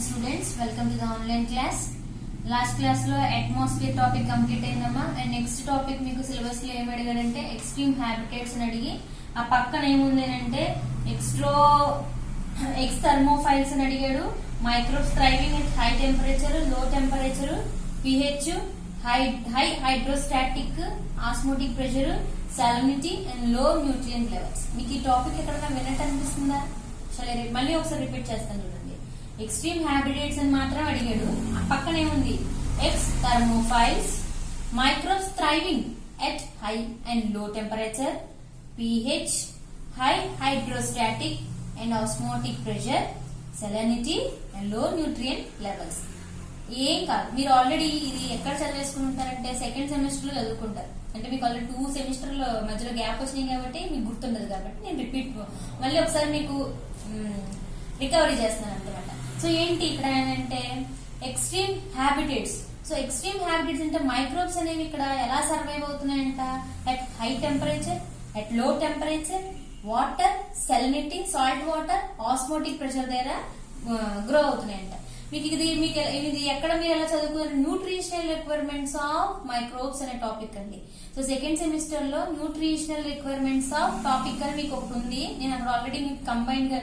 students, welcome to the online class. Last class లో atmosphere topic complete అయిందమ్మా. And next topic మీకు syllabus లో ఏం అడిగాడంటే ఎక్స్ట్రీమ్ హ్యాబిటేట్స్ అని అడిగి ఆ పక్కన ఏముంది అంటే ఎక్స్ థర్మోఫైల్స్ అని అడిగాడు. Microbes thriving at high temperature, low temperature, pH, high hydrostatic, osmotic pressure, salinity and low nutrient levels. మీకు ఈ టాపిక్ ఎక్కడైనా విన్నట్టు అనిపిస్తుందా? సరే మళ్ళీ ఒకసారి రిపీట్ చేస్తాను చూడండి. ఎక్స్ట్రీమ్ హ్యాబిటేట్స్ అని మాత్రం అడిగాడు. ఆ పక్కన ఏముంది? Extremophiles, microbes thriving at high and low temperature, pH, high hydrostatic and osmotic pressure, salinity and low nutrient levels. ఏం కాదు, మీరు ఆల్రెడీ ఇది ఎక్కడ చదివేసుకుని ఉంటారంటే సెకండ్ సెమిస్టర్ లో చదువుకుంటారు. అంటే మీకు ఆల్రెడీ 2 సెమిస్టర్ల మధ్యలో గ్యాప్ వచ్చినాయి కాబట్టి మీకు గుర్తుండదు. కాబట్టి నేను రిపీట్ మళ్ళీ ఒకసారి మీకు రికవరీ చేస్తున్నాను అనమాట. సో ఏంటి ఇక్కడ అంటే extreme habitats. So extreme habitats అంటే మైక్రోబ్స్ అనేవి ఇక్కడ ఎలా సర్వైవ్ అవుతున్నాయంట? At high temperature, at low temperature, water, salinity, salt water, osmotic pressure దగ్గర గ్రో అవుతున్నాయంట. మీకు ఇది ఎక్కడ మీరు ఎలా చదువుకున్నారు? న్యూట్రిషనల్ రిక్వైర్మెంట్స్ ఆఫ్ మైక్రోబ్స్ అనే టాపిక్ అండి. సో సెకండ్ సెమిస్టర్ లో న్యూట్రిషనల్ రిక్వైర్మెంట్స్ ఆఫ్ టాపిక్ అని మీకు ఒకటి ఉంది. నేను అక్కడ ఆల్రెడీ మీకు కంబైన్ గా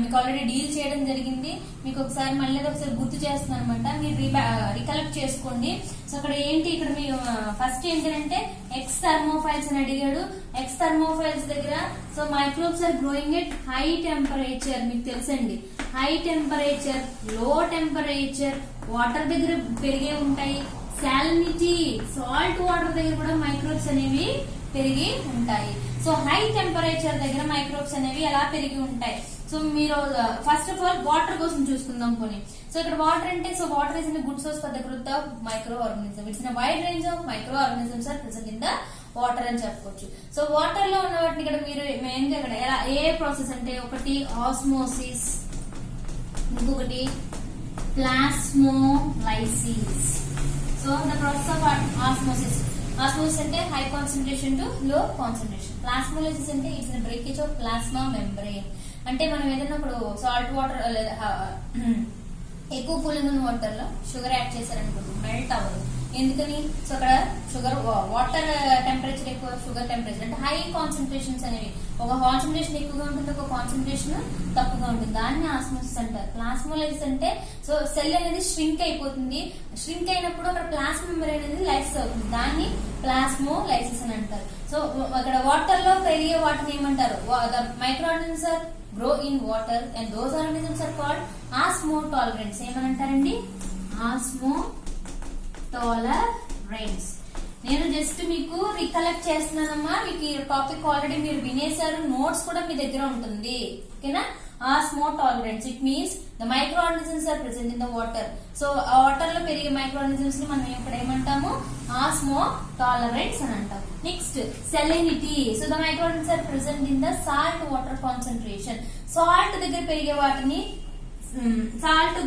మీకు ఆల్రెడీ డీల్ చేయడం జరిగింది. మీకు ఒకసారి మళ్ళీ ఒకసారి గుర్తు చేస్తున్నాను అనమాట. మీరు రికలెక్ట్ చేసుకోండి. సో అక్కడ ఏంటి, ఇక్కడ మీ ఫస్ట్ ఏంటంటే ఎక్స్ థర్మోఫైల్స్ అని అడిగాడు. ఎక్స్ థర్మోఫైల్స్ దగ్గర so microbes are growing at high temperature. మీకు తెలుసండి, high temperature, low temperature, water దగ్గర పెరిగే ఉంటాయి. సాలినిటీ, సాల్ట్ వాటర్ దగ్గర కూడా మైక్రోబ్స్ అనేవి పెరిగి ఉంటాయి. సో హై టెంపరేచర్ దగ్గర మైక్రోబ్స్ అనేవి ఎలా పెరిగి ఉంటాయి? సో మీరు ఫస్ట్ ఆఫ్ ఆల్ వాటర్ కోసం చూసుకుందాం పోనీ. సో ఇక్కడ వాటర్ అంటే so water is in good source for the growth of microorganism. It's in wide range of micro organisms are present in the water అని చెప్పుకోవచ్చు. So water లో ఉన్న వాటిని ఇక్కడ మీరు మెయిన్ గా ఇక్కడ ఎలా ఏ ప్రాసెస్ అంటే ఒకటి ఆస్మోసిస్, ఇంకొకటి plasmolysis. So the process of osmosis. Osmosis అంటే high concentration to low concentration. Plasmolysis అంటే it's in breakage of plasma membrane. అంటే మనం ఏదైనా ఇప్పుడు సాల్ట్ వాటర్ ఎక్కువ కూలింగ్ ఉన్న వాటర్ లో షుగర్ యాడ్ చేశారనుకోండి, మెల్ట్ అవ్వదు. ఎందుకని? సో అక్కడ షుగర్ వాటర్ టెంపరేచర్ ఎక్కువ, షుగర్ టెంపరేచర్ అంటే హై కాన్సన్ట్రేషన్స్ అనేవి. ఒక కాన్సన్ట్రేషన్ ఎక్కువగా ఉంటుంది, ఒక కాన్సన్ట్రేషన్ తక్కువగా ఉంటుంది. దాన్ని ఆస్మోసిస్ అంటారు. ప్లాస్మోలైసిస్ అంటే సో సెల్ అనేది ష్రింక్ అయిపోతుంది. ష్రింక్ అయినప్పుడు అక్కడ ప్లాస్మా మెంబ్రెయిన్ అనేది లైసిస్ అవుతుంది. దాన్ని ప్లాస్మోలైసిస్ అని అంటారు. సో అక్కడ వాటర్ లో పెరిగే వాటిని ఏమంటారు? Micro organisms are grow in water and those organisms are called osmotolerants. ఏమనంటారండి? osmotolerants. నేను జస్ట్ మీకు రికలెక్ట్ చేస్తున్నానమ్మా. మీకు ఈ టాపిక్ ఆల్రెడీ మీరు వినేశారు, నోట్స్ కూడా మీ దగ్గర ఉంటుంది. ఓకేనా? osmotolerants, it means the microorganisms are present in the water. So ఆ వాటర్ లో పెరిగే మైక్రోఆర్గానిజమ్స్ ని మనం ఇక్కడ ఏమంటాము? osmotolerants అని అంటాం. Next salinity. So the microorganisms are present in the salt water concentration. Salt దగ్గర పెరిగే వాటిని సాల్ట్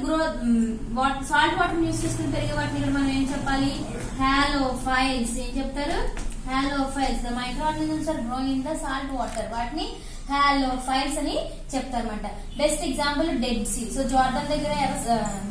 వాటర్ యూస్ చేసుకుని పెరిగే వాటిని ఇక్కడ మనం ఏం చెప్పాలి? హాలోఫైల్స్. ఏం చెప్తారు? Halophiles. The microorganisms are growing in the salt water. వాటిని హాలోఫైల్స్ అని చెప్తారన్నమాట. Best example Dead Sea. So Jordan దగ్గర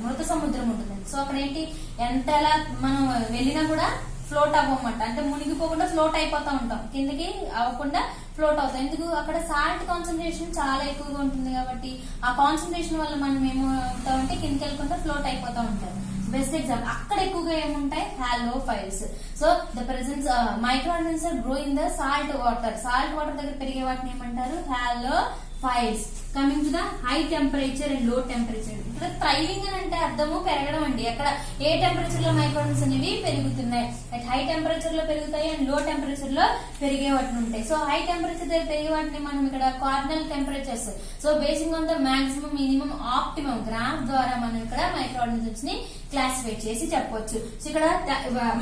మృత సముద్రం ఉంటుందండి. సో అక్కడ ఏంటి, ఎంతలా మనం వెళ్ళినా కూడా ఫ్లోట్ అవ్వమాట. అంటే మునిగిపోకుండా ఫ్లోట్ అయిపోతా ఉంటాం, కిందకి అవ్వకుండా ఫ్లోట్ అవుతాం. ఎందుకు? అక్కడ సాల్ట్ కాన్సన్ట్రేషన్ చాలా ఎక్కువగా ఉంటుంది కాబట్టి ఆ కాన్సన్ట్రేషన్ వల్ల మనం ఏమవుతామంటే కిందకి వెళ్ళకుండా ఫ్లోట్ అయిపోతా ఉంటాం. బెస్ట్ ఎగ్జాంపుల్ అక్కడ ఎక్కువగా ఏముంటాయి? Halophiles. So the presence microorganisms are grow in the salt water. Salt water దగ్గర పెరిగే వాటిని ఏమంటారు? Halophiles. Coming to the high temperature and low temperature. ఇక్కడ థ్రైవింగ్ అని అంటే అర్థము పెరగడం అండి. అక్కడ ఏ టెంపరేచర్ లో మైక్రోఆర్గానిజమ్స్ అనేవి పెరుగుతున్నాయి? అట్ హై టెంపరేచర్ లో పెరుగుతాయి అండ్ లో టెంపరేచర్ లో పెరిగే వాటిని ఉంటాయి. సో హై టెంపరేచర్ దగ్గర పెరిగే వాటిని మనం ఇక్కడ cardinal temperatures. So basing on the maximum, minimum, optimum graph ద్వారా మనం ఇక్కడ మైక్రోఆర్గానిజమ్స్ ని క్లాసిఫై చేసి చెప్పవచ్చు. సో ఇక్కడ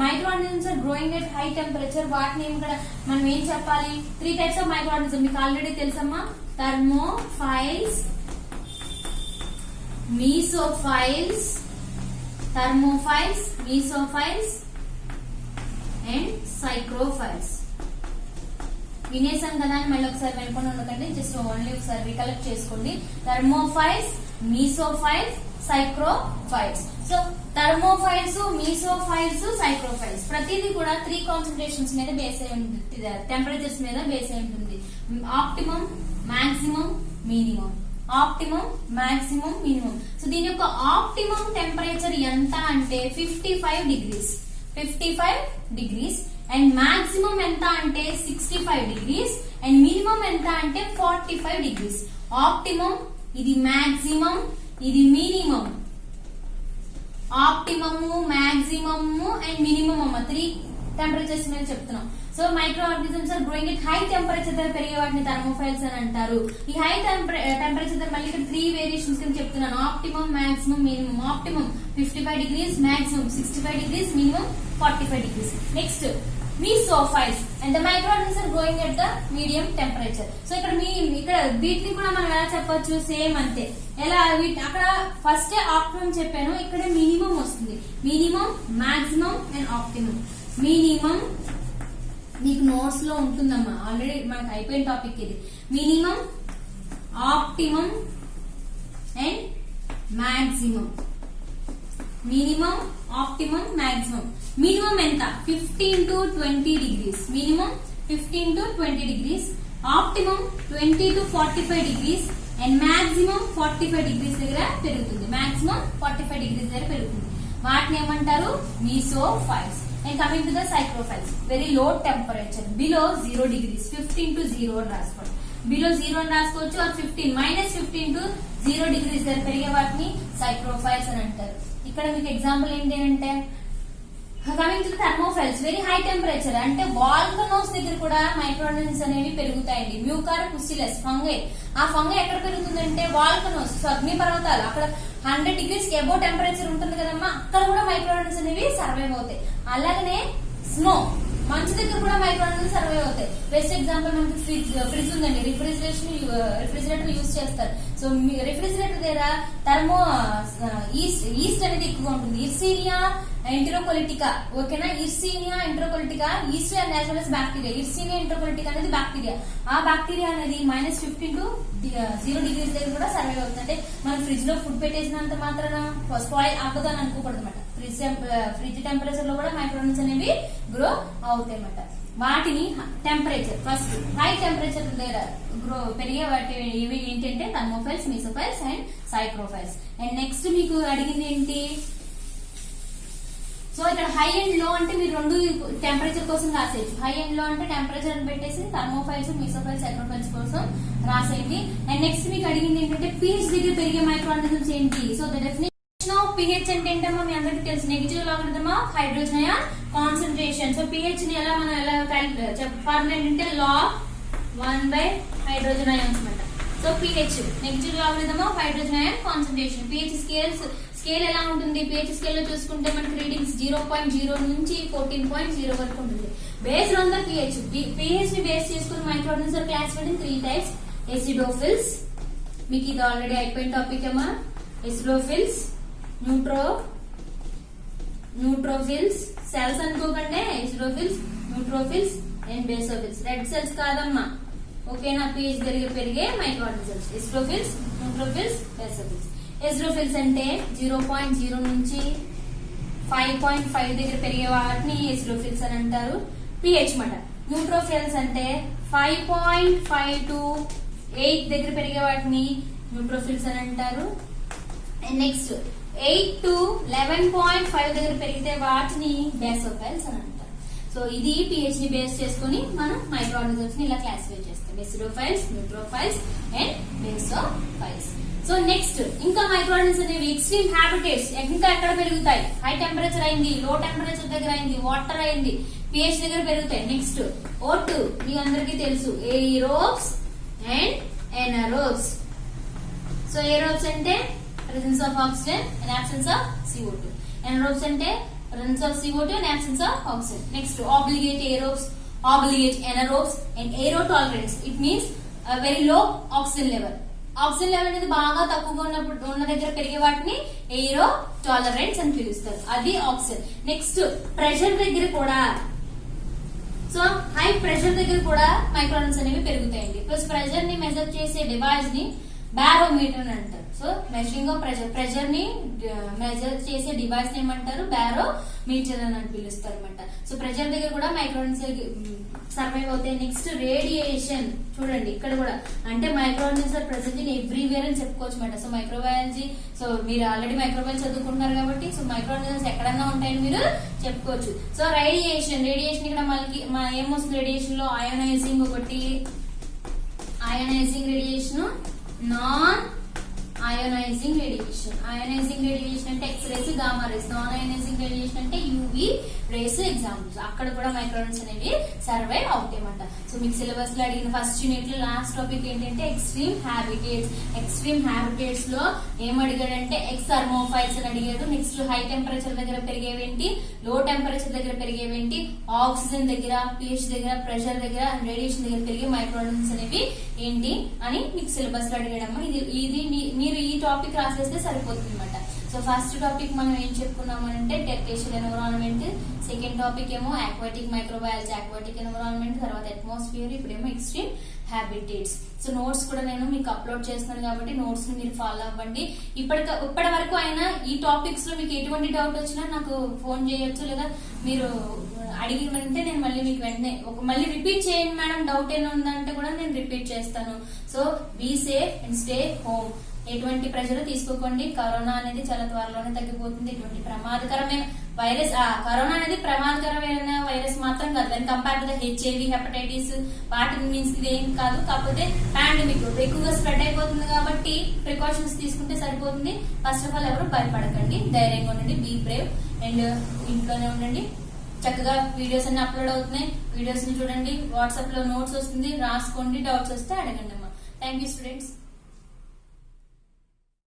microorganisms are growing at high temperature. వాటిని ఇక్కడ మనం ఏం చెప్పాలి? 3 టైప్స్ ఆఫ్ మైక్రోఆర్గానిజం మీకు ఆల్రెడీ తెలుసమ్మా. Thermophiles, మీసోఫైల్స్, and సైక్రోఫైల్స్. వినేసాం కదా అని మళ్ళీ ఒకసారి వెళ్ళకుండా ఉండకండి. జస్ట్ ఓన్లీ ఒకసారి రికలెక్ట్ చేసుకోండి. థర్మోఫైల్స్, మీసోఫైల్స్, సైక్రోఫైల్స్. సో థర్మోఫైల్స్, మీసోఫైల్స్, సైక్రోఫైల్స్ ప్రతిదీ కూడా 3 కాన్సన్ట్రేషన్స్ మీద బేస్ అయి ఉంటుంది, టెంపరేచర్స్ మీద బేస్ అయి ఉంటుంది. Optimum, maximum, minimum. Optimum, maximum, minimum. So దీని యొక్క ఆప్టిమం టెంపరేచర్ ఎంత అంటే 55 డిగ్రీస్, 55 డిగ్రీస్. అండ్ మాక్సిమం ఎంత అంటే 65 డిగ్రీస్. అండ్ మినిమం ఎంత అంటే 45 డిగ్రీస్. ఆప్టిమం, ఇది మాక్సిమం, ఇది minimum. Optimum, maximum and minimum అమ్మ 3 టెంపరేచర్స్ మీద చెప్తున్నాం. So micro organisms are growing at high temperature దగ్గర పెరిగే వాటిని థర్మోఫైల్స్ అని అంటారు. ఈ హై టెంపరేచర్ దగ్గర మళ్ళీ ఇక్కడ 3 వేరియేషన్స్ కింద చెప్తున్నాను. Optimum, maximum, minimum. Optimum 55 degrees, maximum 65 degrees, minimum 45 degrees. Next mesophiles and the micro organisms are growing at the medium temperature. So ఇక్కడ వీటిని కూడా మనం ఎలా చెప్పొచ్చు, సేమ్ అంతే. ఎలా అక్కడ ఫస్ట్ ఆప్టిమం చెప్పాను, ఇక్కడ మినిమం వస్తుంది. Minimum, maximum and optimum. Minimum నీకు నోట్స్ లో ఉంటుందమ్మా, ఆల్రెడీ మనకు అయిపోయిన టాపిక్ ఇది. Minimum, optimum and maximum. Minimum, optimum, maximum. Minimum ఎంత 15 to 20 degrees. Minimum 15 to 20 degrees. Optimum 20 to 45 degrees. And maximum 45 degrees దగ్గర పెరుగుతుంది. మాక్సిమం 45 డిగ్రీస్ దగ్గర పెరుగుతుంది. వాటిని ఏమంటారు, మీసోఫైల్స్. And coming to the cycrophiles, very low temperature, below 0 degrees, 15 to 0 అని రాసుకోండి. Below 0 అని రాసుకోవచ్చు, ఆర్ 15 -15 to 0 degrees దగ్గర పెరిగే వాటిని సైక్రోఫైల్స్ అని అంటారు. ఇక్కడ మీకు ఎగ్జాంపుల్ ఏంటి అంటే coming to thermophiles, very high temperature అంటే వాల్కనోస్ దగ్గర కూడా మైక్రో ఆర్గానిజమ్స్ అనేవి పెరుగుతాయండి. మ్యూకార్ పుసిలస్ ఫంగై, ఆ ఫంగై ఎక్కడ పెరుగుతుందంటే వాల్కనోస్, అగ్ని పర్వతాలు, అక్కడ 100 డిగ్రీస్ ఎబో టెంపరేచర్ ఉంటుంది కదమ్మా, అక్కడ కూడా మైక్రో ఆర్గానిజమ్స్ అనేవి సర్వైవ్ అవుతాయి. అలాగనే స్నో, మంచు దగ్గర కూడా మైక్రో ఆర్గానిజమ్స్ సర్వైవ్ అవుతాయి. బెస్ట్ ఎగ్జాంపుల్ మనకి ఫ్రిడ్జ్ ఉందండి, రిఫ్రిజిరేటర్ యూజ్ చేస్తారు. సో రిఫ్రిజిరేటర్ దగ్గర ఈస్ట్ అనేది ఎక్కువ ఉంటుంది. ఇర్సీనియా ఎంటెరోకొలిటికా, ఓకేనా. Yersinia enterocolitica, yeast and as well as bacteria. Yersinia enterocolitica అనేది బ్యాక్టీరియా. ఆ బ్యాక్టీరియా అనేది -15 to 0 డిగ్రీస్ దగ్గర కూడా సర్వైవ్ అవుతుంది. అంటే మనం ఫ్రిడ్జ్ లో ఫుడ్ పెట్టేసినంత మాత్రాన స్పాయిల్ అవ్వదు అని అనుకోకూడదు అనమాట. ఫ్రిడ్జ్ టెంపరేచర్ లో కూడా మైక్రో ఆర్గానిజమ్స్ అనేవి గ్రో అవుతాయి అన్నమాట. వాటిని టెంపరేచర్ ఫస్ట్ హై టెంపరేచర్ దగ్గర పెరిగే వాటి ఇవి ఏంటంటే థర్మోఫైల్స్, మీసోఫైల్స్ అండ్ సైక్రోఫైల్స్. అండ్ నెక్స్ట్ మీకు అడిగింది ఏంటి, సో ఇక్కడ హై అండ్ లో అంటే మీరు 2 టెంపరేచర్ కోసం రాసేయచ్చు. హై అండ్ లో అంటే టెంపరేచర్ అని పెట్టేసి థర్మోఫైల్స్, మీసోఫైల్స్, సైక్రోఫైల్స్ కోసం రాసేయండి. అండ్ నెక్స్ట్ మీకు అడిగింది ఏంటంటే pH దగ్గర పెరిగే మైక్రో ఆర్గానిజమ్స్ ఏంటి. So the definition of pH అంటే ఏంటమ్మా మీ అందరికీ తెలుసు, negative logarithm of hydrogen ion concentration. So pH ని మనం ఎలా ఫార్ములా ఏంటంటే log 1 హైడ్రోజన్ అయాన్స్ అన్నమాట. So pH negative logarithm of hydrogen ion concentration. pH scale ఎలా ఉంటుంది, pH స్కేల్ లో చూసుకుంటే మనకి రీడింగ్స్ 0.0 నుంచి 14.0 వరకు ఉంటుంది. బేస్డ్ ఆన్ ద pH ని బేస్ చేసుకుని micro organisms are classified in 3 types. Acidophiles, మీకు ఇది ఆల్రెడీ అయిపోయిన టాపిక్ అమ్మా. ఎసిడోఫిల్స్, న్యూట్రోఫిల్స్, సెల్స్ అనుకోకండి, acidophiles, neutrophiles and basophiles. Red cells కాదమ్మా, ఓకేనా. pH పెరిగే microorganisms acidophiles, neutrophiles, basophiles. Acidophiles అంటే 0.0 నుంచి 5.5 దగ్గర పెరిగే వాటిని ఎసిడోఫిల్స్ అని అంటారు. pH మాట. న్యూట్రోఫిల్స్ అంటే 5.5 to 8 దగ్గర పెరిగే వాటిని న్యూట్రోఫిల్స్ అని అంటారు. అండ్ నెక్స్ట్ 8 to 11.5 దగ్గర పెరిగితే వాటిని బేసోఫైల్స్ అని అంటారు. సో ఇది pH ని బేస్ చేసుకుని మనం మైక్రో ఆర్గానిజమ్స్ ని ఇలా క్లాసిఫై చేస్తాం. ఎసిడోఫైల్స్, న్యూట్రోఫైల్స్ అండ్ బేసోఫైల్స్. సో నెక్స్ట్ ఇంకా మైక్రో ఆర్గానిజమ్స్ అనేవి ఎక్స్ట్రీమ్ హ్యాబిటేట్స్ ఇంకా ఎక్కడ పెరుగుతాయి, హై టెంపరేచర్ అయింది, లో టెంపరేచర్ దగ్గర అయింది, వాటర్ అయింది, pH దగ్గర పెరుగుతాయి. నెక్స్ట్ O2 మీ అందరికీ తెలుసు, ఏరోబ్స్ అండ్ ఎనరోబ్స్. సో ఏరోబ్స్ అంటే presence of oxygen and absence of CO2. Anaerobes అంటే presence of CO2 and absence of oxygen. Next, obligate aerobes, obligate anaerobes and aerotolerance. It means a very low oxygen level. Oxygen level అనేది బాగా తక్కువగా ఉన్న దగ్గర పెరిగే వాటిని aero టాలరెంట్స్ అని పిలుస్తారు. అది ఆక్సిజన్. నెక్స్ట్ ప్రెషర్ దగ్గర కూడా, సో హై ప్రెషర్ దగ్గర కూడా మైక్రో ఆర్గానిజమ్స్ అనేవి పెరుగుతాయండి. ప్లస్ ప్రెషర్ ని మెజర్ చేసే డివైస్ ని బ్యారోమీటర్ అని అంటారు. సో మెషరింగ్ ఆఫ్ ప్రెజర్ ని మెజర్ చేసే డివైస్ ఏమంటారు, బ్యారోమీటర్ అని పిలుస్తారు అనమాట. సో ప్రెజర్ దగ్గర కూడా మైక్రోఆర్గానిజమ్స్ సర్వైవ్ అవుతాయి. నెక్స్ట్ రేడియేషన్ చూడండి, ఇక్కడ కూడా అంటే మైక్రోఆర్గానిజమ్స్ ఆర్ ప్రెసెంట్ ఇన్ ఎవ్రీవేర్ అని చెప్పుకోవచ్చు అనమాట. సో మైక్రోబయాలజీ, సో మీరు ఆల్రెడీ మైక్రోబయాలజీ చదువుకుంటున్నారు కాబట్టి సో మైక్రోఆర్గానిజమ్స్ ఎక్కడన్నా ఉంటాయని మీరు చెప్పుకోవచ్చు. సో రేడియేషన్ ఇక్కడ మనకి ఏమొస్తుంది రేడియేషన్ లో, అయోనైజింగ్ ఒకటి, ionizing radiation, non ionizing radiation. Ionizing radiation అంటే X rays, gamma rays. Non ionizing radiation అంటే యూవీ రేస్ ఎగ్జాంపుల్స్. అక్కడ కూడా మైక్రోఆర్గానిజమ్స్ అనేవి సర్వైవ్ అవుతాయన్నమాట. సో మీకు సిలబస్ లో అడిగిన ఫస్ట్ యూనిట్ లో లాస్ట్ టాపిక్ ఏంటంటే ఎక్స్ట్రీమ్ హ్యాబిటేట్స్. ఎక్స్ట్రీమ్ హ్యాబిటేట్స్ లో ఏం అడిగాడంటే ఎక్సర్మోఫైల్స్ అని అడిగాడు. నెక్స్ట్ హై టెంపరేచర్ దగ్గర పెరిగేవేంటి, లో టెంపరేచర్ దగ్గర పెరిగేవేంటి, ఆక్సిజన్ దగ్గర, pH దగ్గర, ప్రెషర్ దగ్గర, రేడియేషన్ దగ్గర పెరిగే మైక్రోఆర్గానిజమ్స్ అనేవి ఏంటి అని మీకు సిలబస్ లో అడిగాడమ్మా. ఇది మీరు ఈ టాపిక్ రాసేస్తే సరిపోతుంది అనమాట. సో ఫస్ట్ టాపిక్ మనం ఏం చెప్పుకున్నామంటే టెర్రేషియల్ ఎన్విరాన్మెంట్, సెకండ్ టాపిక్ ఏమో ఆక్వాటిక్ మైక్రోబయాలజీ, ఆక్వాటిక్ ఎన్విరాన్మెంట్, తర్వాత అట్మాస్ఫియర్, ఇప్పుడేమో ఎక్స్ట్రీమ్ హ్యాబిటేట్స్. సో నోట్స్ కూడా నేను మీకు అప్లోడ్ చేస్తున్నాను కాబట్టి నోట్స్ ని మీరు ఫాలో అవ్వండి. ఇప్పటి వరకు అయినా ఈ టాపిక్స్ లో మీకు ఎటువంటి డౌట్ వచ్చినా నాకు ఫోన్ చేయొచ్చు, లేదా మీరు అడిగినంటే నేను మళ్ళీ మీకు వెంటనే మళ్ళీ రిపీట్ చేయండి మేడం, డౌట్ ఏమైనా ఉందంటే కూడా నేను రిపీట్ చేస్తాను. So be safe and stay home. ఎటువంటి ప్రెషర్ తీసుకోకండి. కరోనా అనేది చాలా త్వరలోనే తగ్గిపోతుంది. ఎటువంటి ప్రమాదకరమైన వైరస్, కరోనా అనేది ప్రమాదకరమైన వైరస్ మాత్రం కాదు. దాని కంపేర్ టు హెచ్ఐవి, హెపటైటిస్ వాటి మీన్స్ ఇదేం కాదు. కాకపోతే పాండమిక్ ఎక్కువగా స్ప్రెడ్ అయిపోతుంది కాబట్టి ప్రికాషన్స్ తీసుకుంటే సరిపోతుంది. ఫస్ట్ ఆఫ్ ఆల్ ఎవరు భయపడకండి, ధైర్యంగా ఉండండి, బీ బ్రేవ్ అండ్ ఇంట్లోనే ఉండండి. చక్కగా వీడియోస్ అన్ని అప్లోడ్ అవుతున్నాయి, వీడియోస్ ని చూడండి. వాట్సాప్ లో నోట్స్ వస్తుంది, రాసుకోండి, డౌట్స్ వస్తే అడగండి అమ్మా. Thank you students.